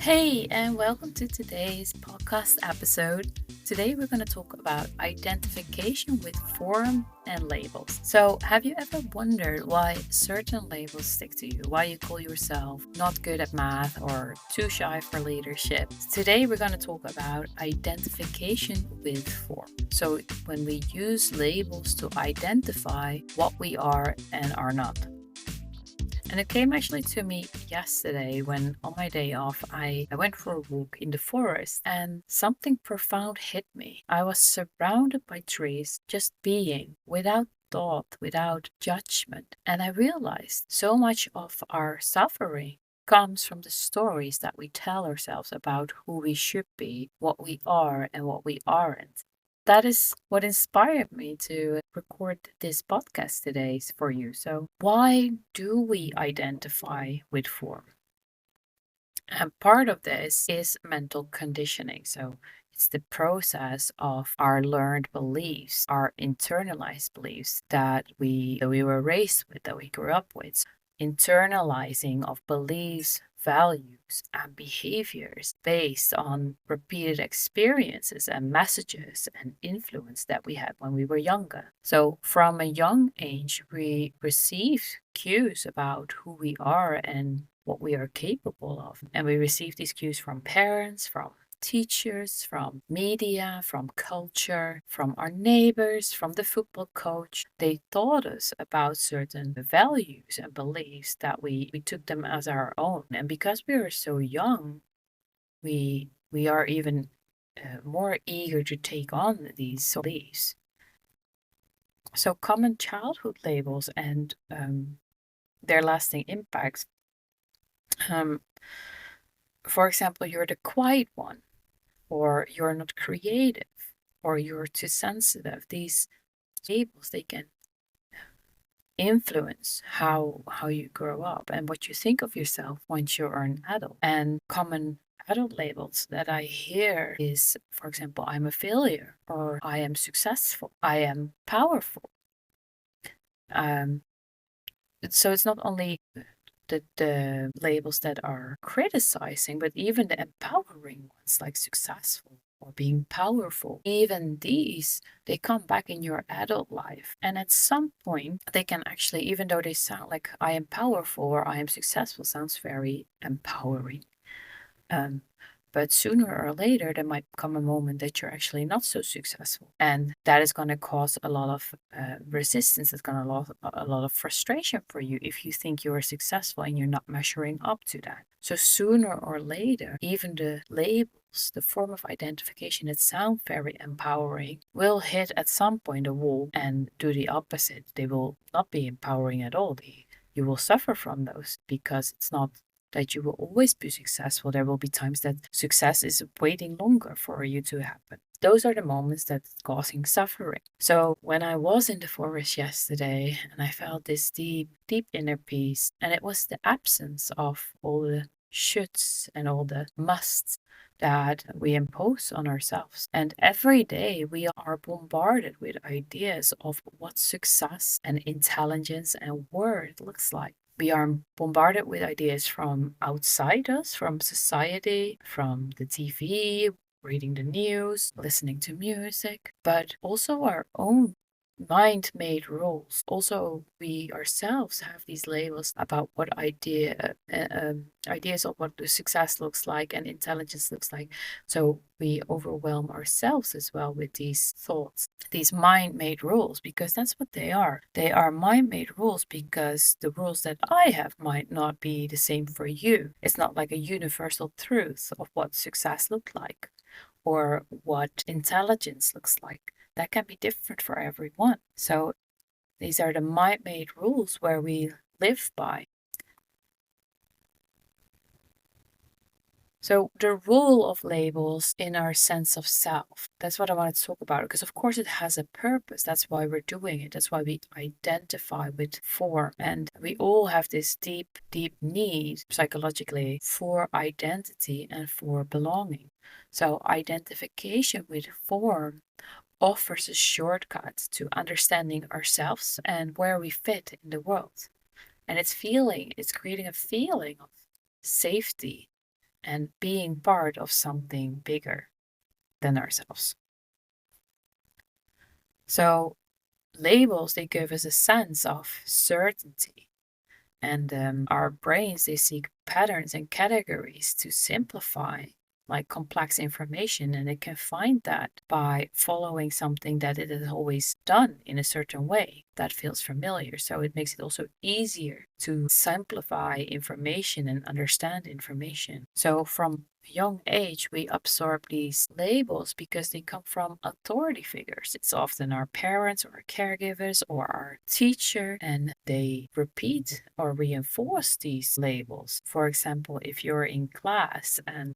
Hey, and welcome to today's podcast episode. Today, we're going to talk about identification with form and labels. So, have you ever wondered why certain labels stick to you? Why you call yourself not good at math or too shy for leadership? Today, we're going to talk about identification with form. So, when we use labels to identify what we are and are not. And it came actually to me yesterday when on my day off I went for a walk in the forest and something profound hit me. I was surrounded by trees, just being without thought, without judgment. And I realized so much of our suffering comes from the stories that we tell ourselves about who we should be, what we are, and what we aren't. That is what inspired me to record this podcast today for you. So, why do we identify with form? And part of this is mental conditioning. So, it's the process of our learned beliefs, our internalized beliefs that we were raised with, that we grew up with. Internalizing of beliefs, values, and behaviors based on repeated experiences and messages and influence that we had when we were younger. So, from a young age, we receive cues about who we are and what we are capable of. And we receive these cues from parents, from teachers, from media, from culture, from our neighbors, from the football coach. They taught us about certain values and beliefs that we took them as our own. And because we are so young, we are even more eager to take on these beliefs. So common childhood labels and their lasting impacts. Um, for example, you're the quiet one, or you're not creative, or you're too sensitive. These labels, they can influence how you grow up and what you think of yourself once you're an adult. And common adult labels that I hear is, for example, I'm a failure, or I am successful, I am powerful. Um, so it's not only the labels that are criticizing, but even the empowering ones like successful or being powerful. Even these, they come back in your adult life. And at some point, they can actually, even though they sound like I am powerful or I am successful, sounds very empowering. Um, but sooner or later, there might come a moment that you're actually not so successful. And that is going to cause a lot of resistance. It's going to cause a lot of frustration for you if you think you are successful and you're not measuring up to that. So sooner or later, even the labels, the form of identification that sound very empowering, will hit at some point a wall and do the opposite. They will not be empowering at all. You will suffer from those because it's not that you will always be successful. There will be times that success is waiting longer for you to happen. Those are the moments that's causing suffering. So when I was in the forest yesterday and I felt this deep, deep inner peace, and it was the absence of all the shoulds and all the musts that we impose on ourselves. And every day we are bombarded with ideas of what success and intelligence and worth looks like. We are bombarded with ideas from outside us, from society, from the TV, reading the news, listening to music, but also our own mind-made rules. Also, we ourselves have these labels about what ideas of what the success looks like and intelligence looks like. So we overwhelm ourselves as well with these thoughts, these mind-made rules, because that's what they are. They are mind-made rules because the rules that I have might not be the same for you. It's not like a universal truth of what success looks like or what intelligence looks like. That can be different for everyone. So these are the mind-made rules where we live by. So the role of labels in our sense of self, that's what I want to talk about, because of course it has a purpose. That's why we're doing it. That's why we identify with form. And we all have this deep, deep need psychologically for identity and for belonging. So identification with form offers a shortcut to understanding ourselves and where we fit in the world. And it's creating a feeling of safety, and being part of something bigger than ourselves. So labels, they give us a sense of certainty. And our brains, they seek patterns and categories to simplify like complex information. And it can find that by following something that it has always done in a certain way that feels familiar. So it makes it also easier to simplify information and understand information. So from a young age, we absorb these labels because they come from authority figures. It's often our parents or our caregivers or our teacher, and they repeat or reinforce these labels. For example, if you're in class and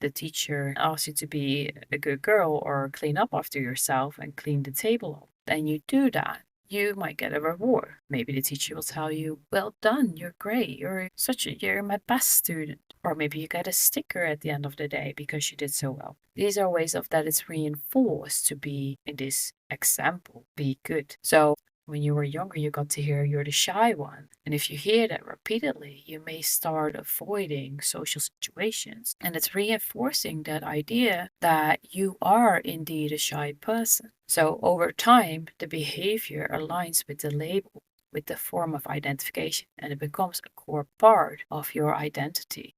the teacher asks you to be a good girl or clean up after yourself and clean the table, then you do that. You might get a reward. Maybe the teacher will tell you, "Well done, you're great, you're my best student." Or maybe you get a sticker at the end of the day because you did so well. These are ways of that it's reinforced to be, in this example, be good. So when you were younger, you got to hear you're the shy one. And if you hear that repeatedly, you may start avoiding social situations. And it's reinforcing that idea that you are indeed a shy person. So over time, the behavior aligns with the label, with the form of identification, and it becomes a core part of your identity.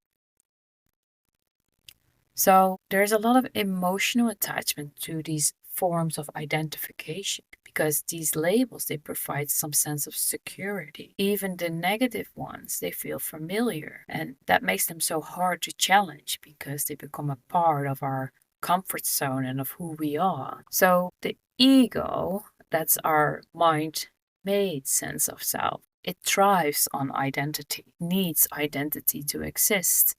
So there's a lot of emotional attachment to these forms of identification because these labels, they provide some sense of security. Even the negative ones, they feel familiar, and that makes them so hard to challenge because they become a part of our comfort zone and of who we are. So the ego, that's our mind made sense of self. It thrives on identity, needs identity to exist.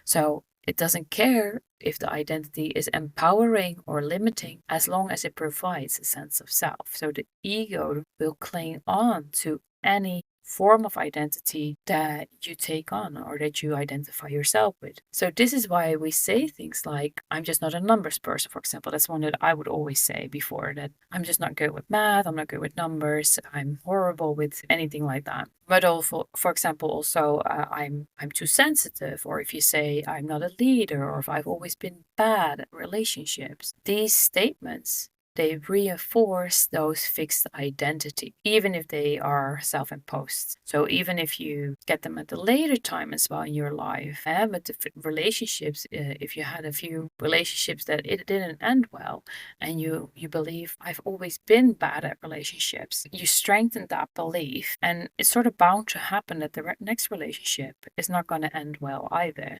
So it doesn't care if the identity is empowering or limiting as long as it provides a sense of self. So the ego will cling on to any form of identity that you take on or that you identify yourself with. So this is why we say things like, I'm just not a numbers person, for example. That's one that I would always say before, that I'm just not good with math, I'm not good with numbers, I'm horrible with anything like that. But also, for example, also I'm too sensitive, or if you say I'm not a leader, or if I've always been bad at relationships, these statements, they reinforce those fixed identity, even if they are self-imposed. So even if you get them at a later time as well in your life, but the relationships, if you had a few relationships that it didn't end well, and you believe I've always been bad at relationships, you strengthen that belief, and it's sort of bound to happen that the next relationship is not going to end well either.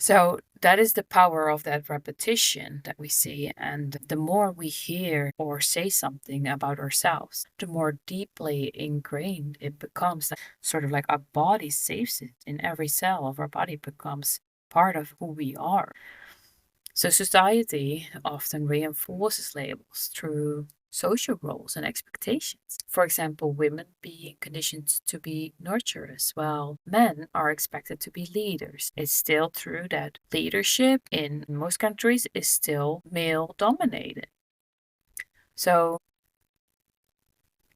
So that is the power of that repetition that we see. And the more we hear or say something about ourselves, the more deeply ingrained it becomes. Sort of like our body saves it in every cell of our body, becomes part of who we are. So society often reinforces labels through social roles and expectations. For example, women being conditioned to be nurturers, while men are expected to be leaders. It's still true that leadership in most countries is still male dominated. So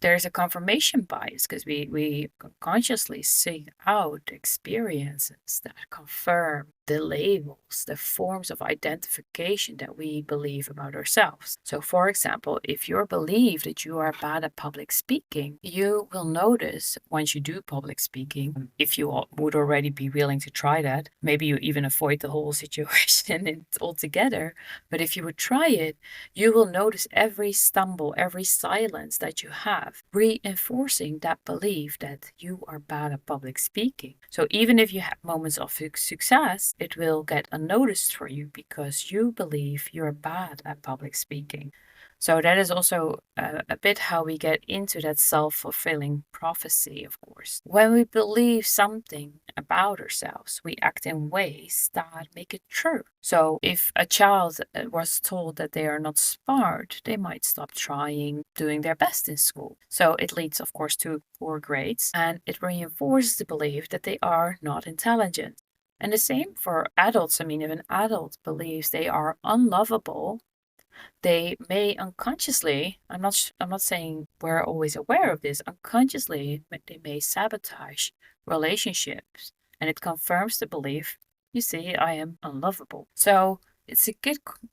there's a confirmation bias because we consciously seek out experiences that confirm the labels, the forms of identification that we believe about ourselves. So, for example, if you believe that you are bad at public speaking, you will notice once you do public speaking, if you would already be willing to try that, maybe you even avoid the whole situation altogether. But if you would try it, you will notice every stumble, every silence that you have, reinforcing that belief that you are bad at public speaking. So even if you have moments of success, it will get unnoticed for you because you believe you're bad at public speaking. So that is also a bit how we get into that self-fulfilling prophecy, of course. When we believe something about ourselves, we act in ways that make it true. So if a child was told that they are not smart, they might stop trying, doing their best in school. So it leads, of course, to poor grades, and it reinforces the belief that they are not intelligent. And the same for adults. I mean, if an adult believes they are unlovable, they may unconsciously, I'm not saying we're always aware of this, unconsciously they may sabotage relationships and it confirms the belief, you see, I am unlovable. So it's a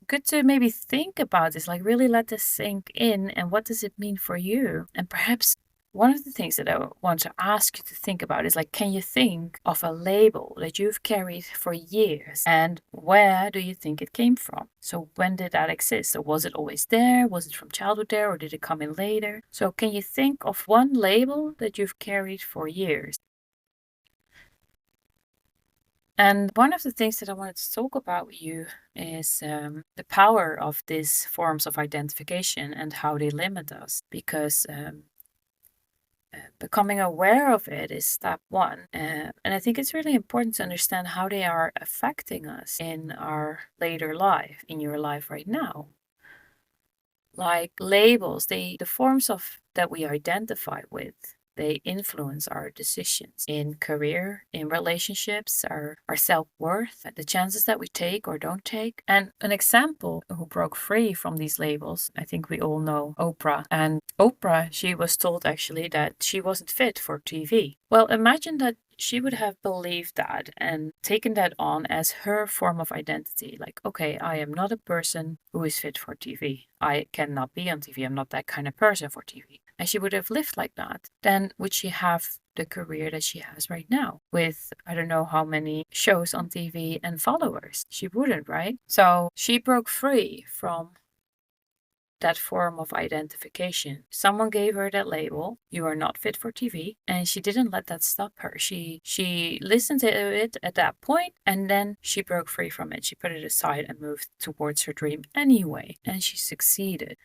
good to maybe think about this, like really let this sink in, and what does it mean for you? And perhaps one of the things that I want to ask you to think about is like, can you think of a label that you've carried for years, and where do you think it came from? So when did that exist? Or was it always there? Was it from childhood there, or did it come in later? So can you think of one label that you've carried for years? And one of the things that I wanted to talk about with you is the power of these forms of identification and how they limit us. Because becoming aware of it is step one. And I think it's really important to understand how they are affecting us in our later life, in your life right now. Like labels, the forms of that we identify with, they influence our decisions in career, in relationships, our self-worth, the chances that we take or don't take. And an example who broke free from these labels, I think we all know Oprah. And Oprah, she was told actually that she wasn't fit for TV. Well, imagine that she would have believed that and taken that on as her form of identity. Like, okay, I am not a person who is fit for TV. I cannot be on TV. I'm not that kind of person for TV. And she would have lived like that. Then would she have the career that she has right now with I don't know how many shows on TV and followers? She wouldn't, right? So she broke free from that form of identification. Someone gave her that label, you are not fit for TV, and she didn't let that stop her. She listened to it at that point, and then she broke free from it. She put it aside and moved towards her dream anyway, and she succeeded.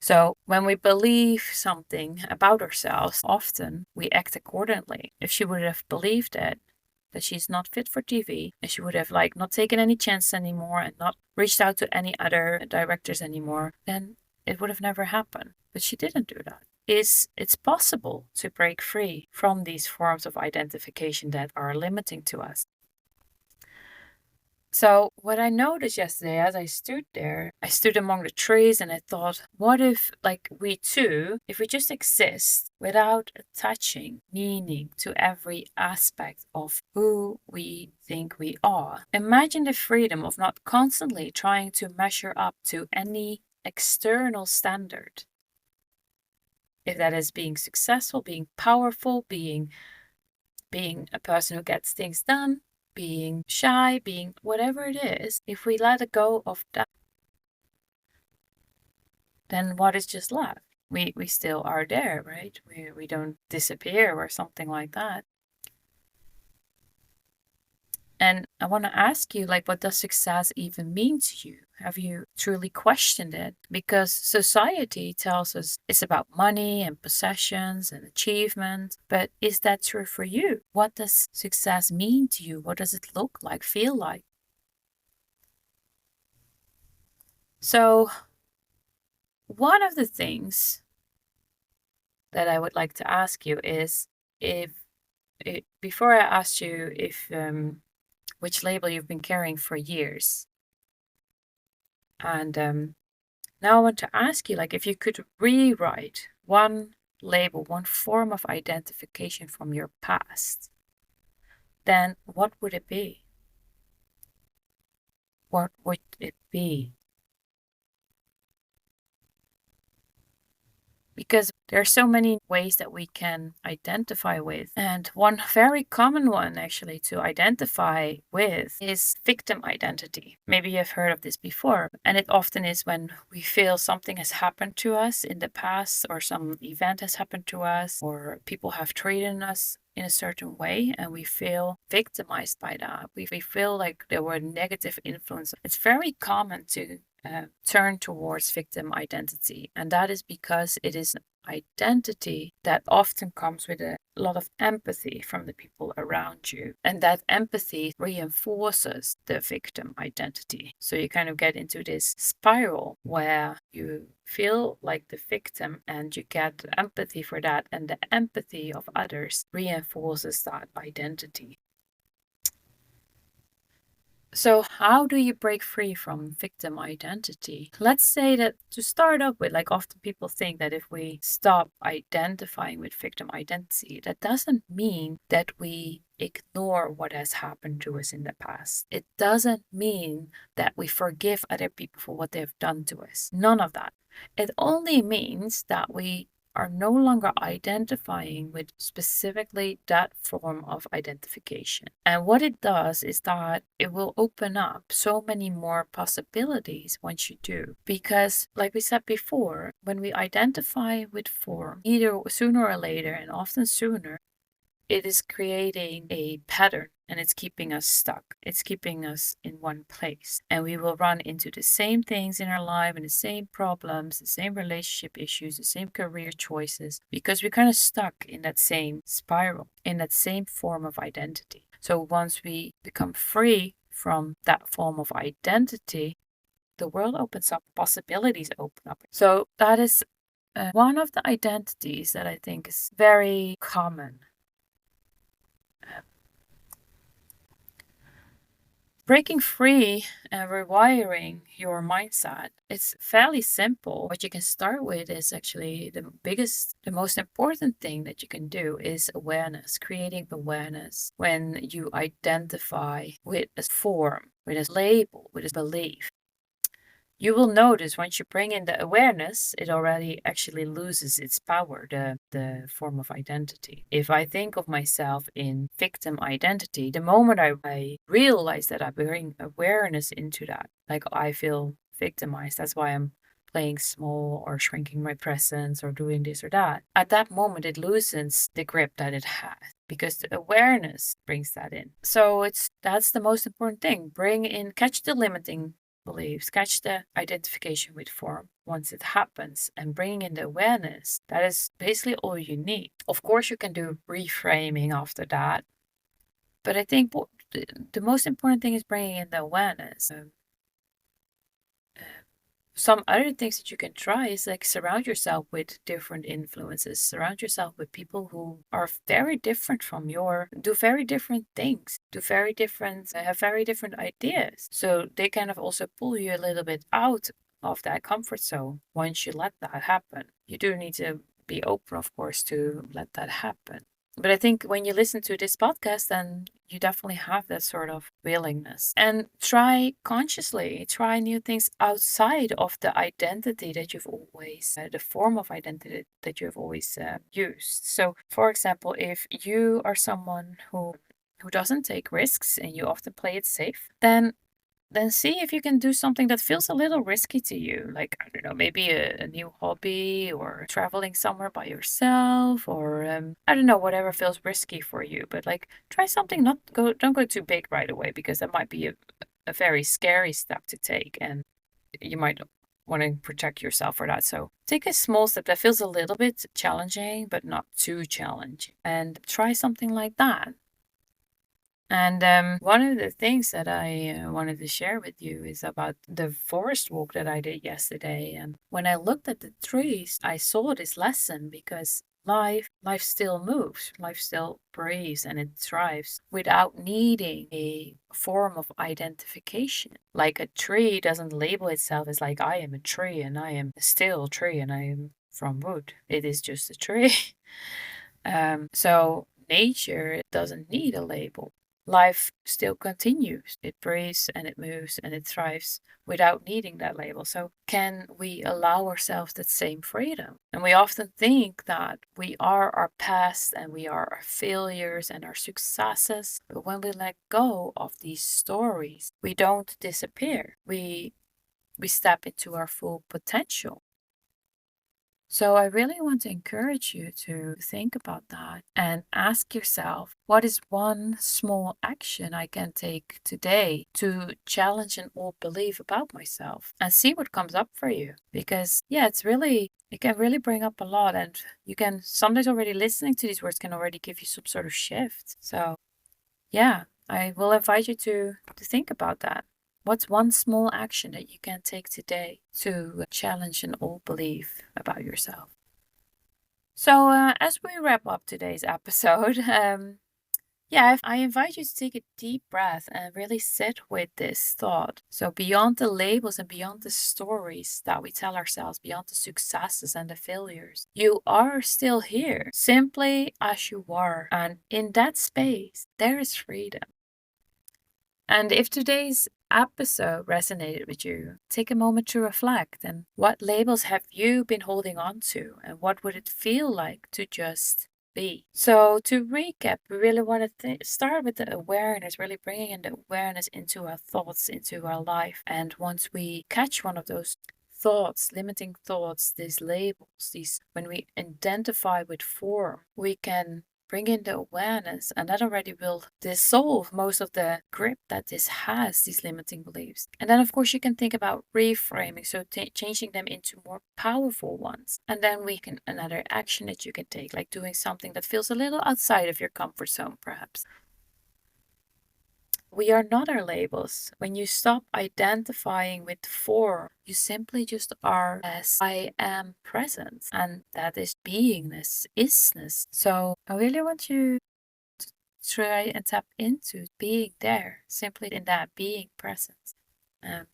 So when we believe something about ourselves, often we act accordingly. If she would have believed it, that she's not fit for TV, and she would have like not taken any chance anymore and not reached out to any other directors anymore, then it would have never happened. But she didn't do that. It's possible to break free from these forms of identification that are limiting to us. So what I noticed yesterday as I stood there, I stood among the trees and I thought, what if like we too, if we just exist without attaching meaning to every aspect of who we think we are? Imagine the freedom of not constantly trying to measure up to any external standard. If that is being successful, being powerful, being a person who gets things done, being shy, being whatever it is, if we let go of that, then what is just left? We still are there, right? We don't disappear or something like that. And I want to ask you, like, what does success even mean to you? Have you truly questioned it? Because society tells us it's about money and possessions and achievement. But is that true for you? What does success mean to you? What does it look like, feel like? So, one of the things that I would like to ask you is before I asked you if which label you've been carrying for years. And now I want to ask you, like, if you could rewrite one label, one form of identification from your past, then what would it be? What would it be? Because there are so many ways that we can identify with. And one very common one, actually, to identify with is victim identity. Maybe you've heard of this before. And it often is when we feel something has happened to us in the past, or some event has happened to us, or people have treated us in a certain way, and we feel victimized by that. We feel like there were negative influence. It's very common to turn towards victim identity. And that is because it is an identity that often comes with a lot of empathy from the people around you. And that empathy reinforces the victim identity. So you kind of get into this spiral where you feel like the victim and you get empathy for that. And the empathy of others reinforces that identity. So, how do you break free from victim identity? Let's say that to start up with, like often people think that if we stop identifying with victim identity, that doesn't mean that we ignore what has happened to us in the past. It doesn't mean that we forgive other people for what they've done to us. None of that. It only means that we are no longer identifying with specifically that form of identification. And what it does is that it will open up so many more possibilities once you do. Because, like we said before, when we identify with form, either sooner or later, and often sooner, it is creating a pattern and it's keeping us stuck. It's keeping us in one place. And we will run into the same things in our life and the same problems, the same relationship issues, the same career choices, because we're kind of stuck in that same spiral, in that same form of identity. So once we become free from that form of identity, the world opens up, possibilities open up. So that is one of the identities that I think is very common. Breaking free and rewiring your mindset, it's fairly simple. What you can start with is actually the most important thing that you can do is awareness, creating awareness when you identify with a form, with a label, with a belief. You will notice once you bring in the awareness, it already actually loses its power, the form of identity. If I think of myself in victim identity, the moment I realize that I bring awareness into that, like I feel victimized, that's why I'm playing small or shrinking my presence or doing this or that. At that moment, it loosens the grip that it has because the awareness brings that in. So that's the most important thing. Bring in, catch the limiting beliefs, catch the identification with form once it happens, and bringing in the awareness. That is basically all you need. Of course, you can do reframing after that, but I think the most important thing is bringing in the awareness. Some other things that you can try is like surround yourself with different influences, surround yourself with people who are very different from do very different things, have very different ideas. So they kind of also pull you a little bit out of that comfort zone once you let that happen. You do need to be open, of course, to let that happen. But I think when you listen to this podcast, then you definitely have that sort of willingness. And try consciously, try new things outside of the identity that you've always, the form of identity that you've always used. So, for example, if you are someone who doesn't take risks and you often play it safe, then see if you can do something that feels a little risky to you. Like, I don't know, maybe a new hobby or traveling somewhere by yourself or, I don't know, whatever feels risky for you. But like, try something, don't go too big right away because that might be a very scary step to take. And you might want to protect yourself for that. So take a small step that feels a little bit challenging, but not too challenging. And try something like that. And one of the things that I wanted to share with you is about the forest walk that I did yesterday. And when I looked at the trees, I saw this lesson because life still moves, life still breathes and it thrives without needing a form of identification. Like a tree doesn't label itself as like I am a tree and I am still a tree and I am from wood. It is just a tree. So nature doesn't need a label. Life still continues. It breathes and it moves and it thrives without needing that label. So, can we allow ourselves that same freedom? And we often think that we are our past and we are our failures and our successes. But when we let go of these stories, we don't disappear. We step into our full potential. So I really want to encourage you to think about that and ask yourself, what is one small action I can take today to challenge an old belief about myself and see what comes up for you? Because yeah, it can really bring up a lot, and you can sometimes already listening to these words can already give you some sort of shift. So yeah, I will invite you to think about that. What's one small action that you can take today to challenge an old belief about yourself? So, as we wrap up today's episode, I invite you to take a deep breath and really sit with this thought. So, beyond the labels and beyond the stories that we tell ourselves, beyond the successes and the failures, you are still here, simply as you are. And in that space, there is freedom. And if today's episode resonated with you, take a moment to reflect. And what labels have you been holding on to? And what would it feel like to just be? So, to recap, we really want to start with the awareness, really bringing in the awareness into our thoughts, into our life. And once we catch one of those thoughts, limiting thoughts, these labels, when we identify with form, we can bring in the awareness, and that already will dissolve most of the grip that this has, these limiting beliefs. And then, of course, you can think about reframing, so changing them into more powerful ones. And then another action that you can take, like doing something that feels a little outside of your comfort zone, perhaps. We are not our labels. When you stop identifying with form, you simply just are as I am present. And that is beingness, isness. So I really want you to try and tap into being there, simply in that being present. Um,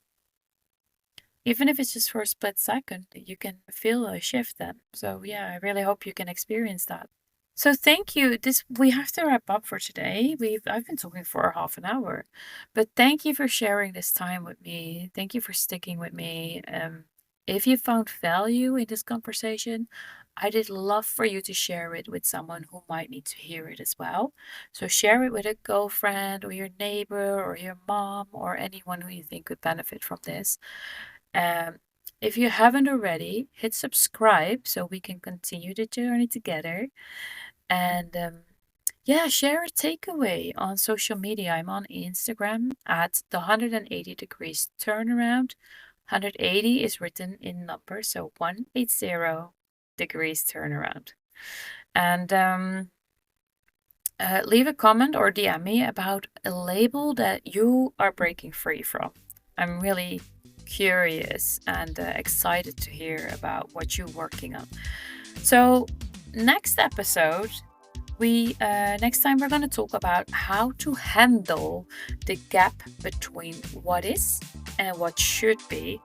Even if it's just for a split second, you can feel a shift then. So yeah, I really hope you can experience that. So thank you. This we have to wrap up for today. I've been talking for half an hour, but thank you for sharing this time with me. Thank you for sticking with me. If you found value in this conversation, I did love for you to share it with someone who might need to hear it as well. So share it with a girlfriend or your neighbor or your mom or anyone who you think could benefit from this. Um, if you haven't already, hit subscribe so we can continue the journey together. And yeah, share a takeaway on social media. I'm on Instagram at the 180 degrees turnaround. 180 is written in numbers, so 180 degrees turnaround. And leave a comment or DM me about a label that you are breaking free from. I'm really curious and excited to hear about what you're working on. So, next episode, next time we're going to talk about how to handle the gap between what is and what should be,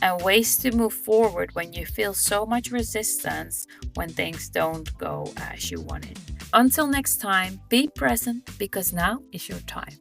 and ways to move forward when you feel so much resistance when things don't go as you wanted. Until next time, be present because now is your time.